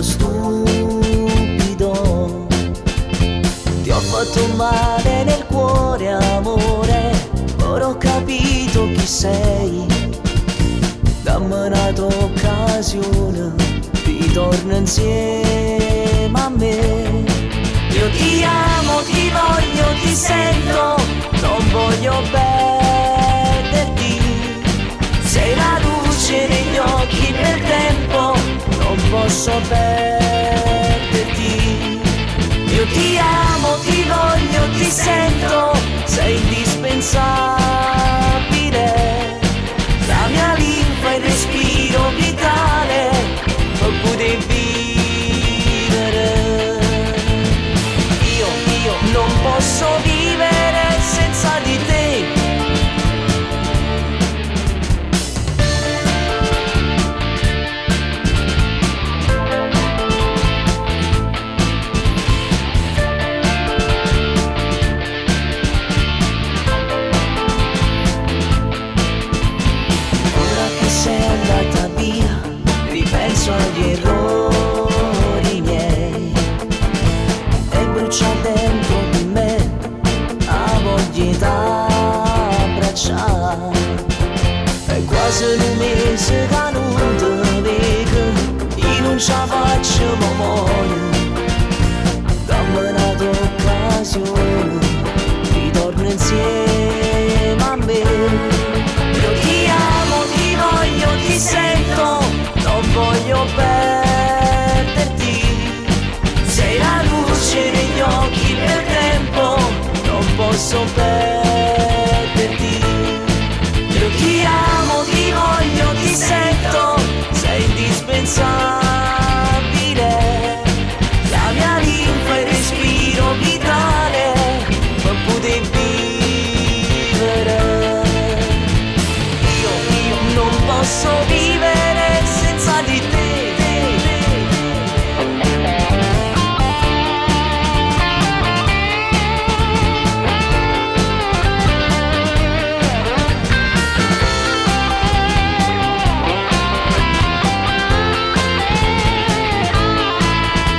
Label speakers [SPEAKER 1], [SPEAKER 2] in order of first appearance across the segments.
[SPEAKER 1] ero stupido. Ti ho fatto male nel cuore, amore, ora ho capito chi sei. Dammi un'altra occasione, ritorna insieme a me. Io ti amo, ti voglio, ti sento, non voglio perderti. Sei la luce negli occhi nel tempo, non posso perderti. Io ti amo, ti voglio, ti sento, sei indispensabile. La mia linfa, il respiro vitale, per poter vivere. Io non posso vivere senza di te. Ripenso agli errori miei e brucia dentro di me la voglia d'abbracciare. È quasi un mese che non ti vedo, io non ce la faccio muoio. Dammi un'altra occasione, ritorna insieme a me. Io ti amo, ti voglio, ti sento, non voglio perderti. Sei la luce negli occhi del tempo, non posso perderti. Io ti amo, ti voglio, ti sento, sei indispensabile. La mia linfa, il respiro vitale, per poter vivere. Io non posso vivere senza di te.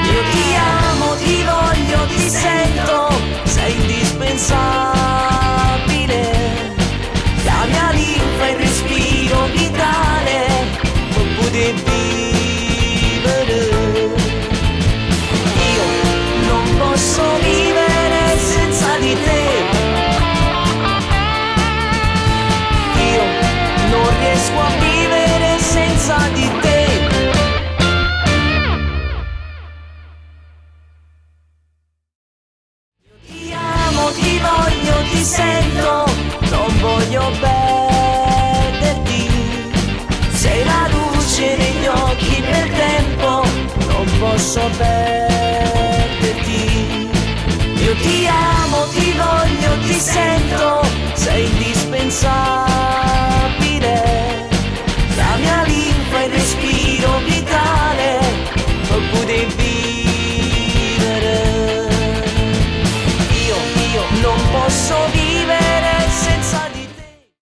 [SPEAKER 1] Io ti amo, ti voglio, ti sento, sei indispensabile. La mia linfa, il respiro vitale, per poter vivere. Io non posso vivere senza di te. Io non riesco a vivere senza di te. Io ti amo, ti voglio, ti sento, non voglio perderti. Sei la luce negli occhi nel tempo, non posso perderti. Io ti amo, ti voglio, ti sento, sei indispensabile. La mia linfa, il respiro vitale, per poter vivere. Io non posso vivere